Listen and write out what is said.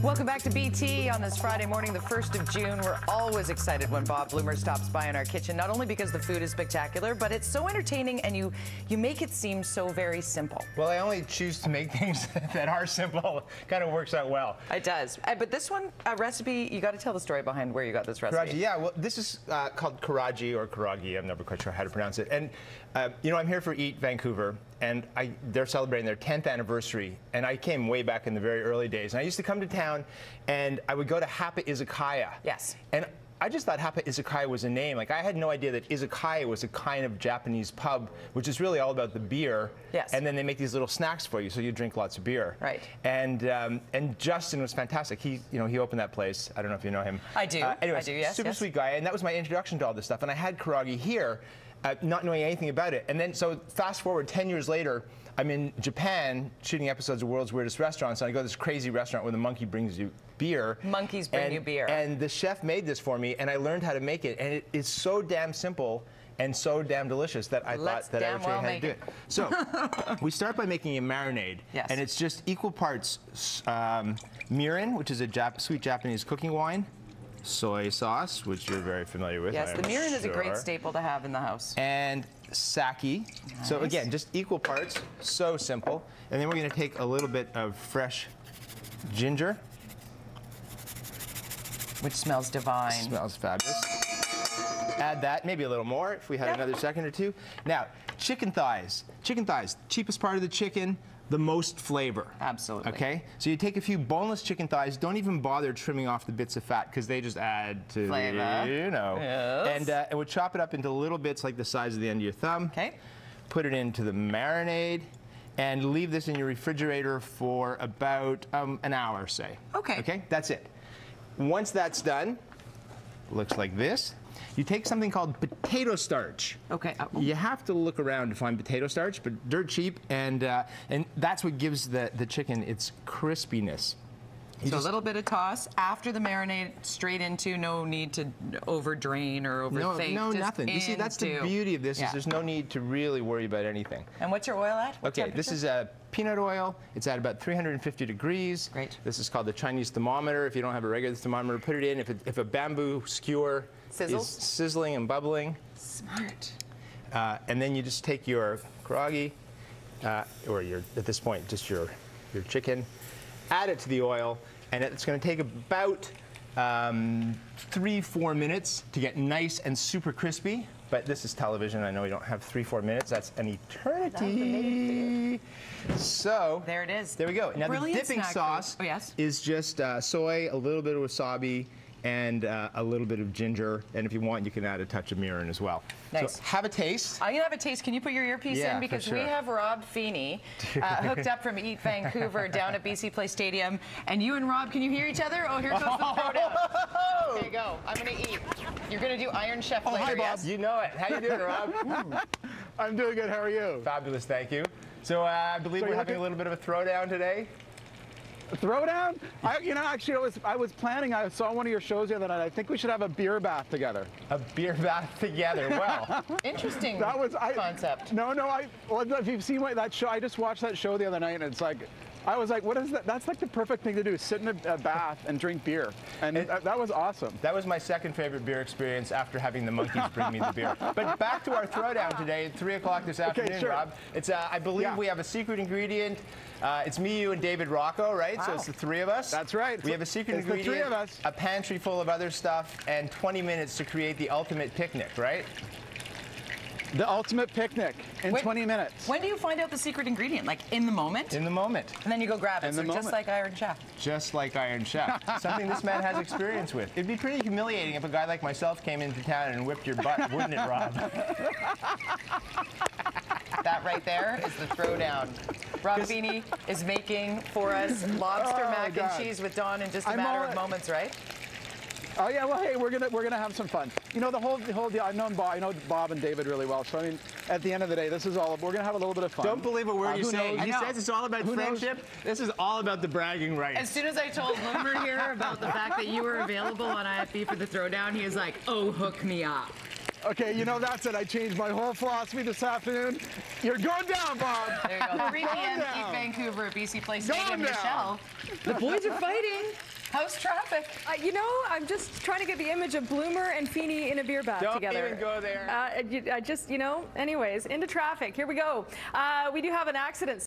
Welcome back to BT on this Friday morning, the 1st of June. We're always excited when Bob Blumer stops by in our kitchen, not only because the food is spectacular, but it's so entertaining and you make it seem so very simple. Well, I only choose to make things that are simple. Kind of works out well. It does. But this one, recipe, you got to tell the story behind where you got this recipe. Karaage, yeah. Well, this is called Karaage or Karaage. I'm never quite sure how to pronounce it. And, you know, I'm here for Eat Vancouver, and they're celebrating their 10th anniversary. And I came way back in the very early days. And I used to come to town, and I would go to Hapa Izakaya. Yes. And I just thought Hapa Izakaya was a name. Like, I had no idea that izakaya was a kind of Japanese pub, which is really all about the beer. Yes. And then they make these little snacks for you, so you drink lots of beer. Right. And Justin was fantastic. He opened that place. I don't know if you know him. I do. Anyways, I do, yes. super sweet guy, and that was my introduction to all this stuff. And I had Karaage here, not knowing anything about it. And then, so fast forward 10 years later, I'm in Japan shooting episodes of World's Weirdest Restaurants, and I go to this crazy restaurant where the monkey brings you beer. Monkeys bring you beer. And the chef made this for me, and I learned how to make it, and it is so damn simple and so damn delicious that I thought that I would show you how to do it. So we start by making a marinade, yes. And it's just equal parts mirin, which is a sweet Japanese cooking wine, soy sauce, which you're very familiar with. Yes, the mirin is a great staple to have in the house. And sake. Nice. So again, just equal parts, so simple. And then we're going to take a little bit of fresh ginger. Which smells divine. Smells fabulous. Add that, maybe a little more if we had another second or two. Now, chicken thighs. Chicken thighs, cheapest part of the chicken, the most flavor. Absolutely. Okay? So you take a few boneless chicken thighs, don't even bother trimming off the bits of fat because they just add to flavor. You know. Yes. And we'll chop it up into little bits like the size of the end of your thumb. Okay. Put it into the marinade and leave this in your refrigerator for about an hour, say. Okay. Okay? That's it. Once that's done, looks like this. You take something called potato starch. Okay. You have to look around to find potato starch, but dirt cheap, and that's what gives the chicken its crispiness. So a little bit of toss after the marinade, straight into, no need to over drain or overthink. No, nothing. You see, that's the beauty of this, is there's no need to really worry about anything. And what's your oil at? What Okay, this is peanut oil. It's at about 350 degrees. Great. This is called the Chinese thermometer. If you don't have a regular thermometer, put it in. If a bamboo skewer is sizzling and bubbling. Smart. And then you just take your Karaage, or at this point, just your chicken, add it to the oil, and it's going to take about 3-4 minutes to get nice and super crispy. But this is television. I know we don't have 3-4 minutes. That's an eternity. So there it is. There we go. Now the dipping sauce is just soy, a little bit of wasabi, and a little bit of ginger. And if you want, you can add a touch of mirin as well. Nice. So have a taste. I'm going to have a taste. Can you put your earpiece in? Because we have Rob Feenie hooked up from Eat Vancouver down at BC Place Stadium. And you and Rob, can you hear each other? Oh, here goes the throwdown. There you go. I'm going to eat. You're going to do Iron Chef later, hi, Bob. yes? You know it. How you doing, Rob? I'm doing good. How are you? Fabulous, thank you. So I believe we're having a little bit of a throwdown today. Throwdown? You know, actually, I was planning. I saw one of your shows the other night. I think we should have a beer bath together. A beer bath together. Well, interesting concept. No. Well, if you've seen that show, I just watched that show the other night, and it's like, I was like, what is that? That's like the perfect thing to do, sit in a bath and drink beer. And that was awesome. That was my second favorite beer experience after having the monkeys bring me the beer. But back to our throwdown today at 3 o'clock this afternoon, Rob. It's, I believe we have a secret ingredient. It's me, you, and David Rocco, right? Wow. So it's the three of us. That's right. We have a secret ingredient, the three of us. A pantry full of other stuff, and 20 minutes to create the ultimate picnic, right? The ultimate picnic in 20 minutes. When do you find out the secret ingredient? Like in the moment? In the moment. And then you go grab it. So just like Iron Chef. Just like Iron Chef. Something this man has experience with. It'd be pretty humiliating if a guy like myself came into town and whipped your butt, wouldn't it, Rob? That right there is the throwdown. Rob Feenie is making for us lobster mac and cheese with Dawn in just a matter of moments, right? Oh yeah, well hey, we're gonna have some fun. You know the whole deal. I know Bob and David really well. So I mean, at the end of the day, this is all. We're gonna have a little bit of fun. Don't believe a word you say. He says it's all about friendship. This is all about the bragging rights. As soon as I told Blumer here about the fact that you were available on IFB for the throwdown, he was like, "Oh, hook me up." Okay, you know, that's it. I changed my whole philosophy this afternoon. You're going down, Bob. There you go. 3 p.m. Eat Vancouver at BC Place Stadium. Michelle. The boys are fighting. How's traffic? You know, I'm just trying to get the image of Blumer and Feenie in a beer bath together. Don't even go there. I just, you know, anyways, into traffic. Here we go. We do have an accident.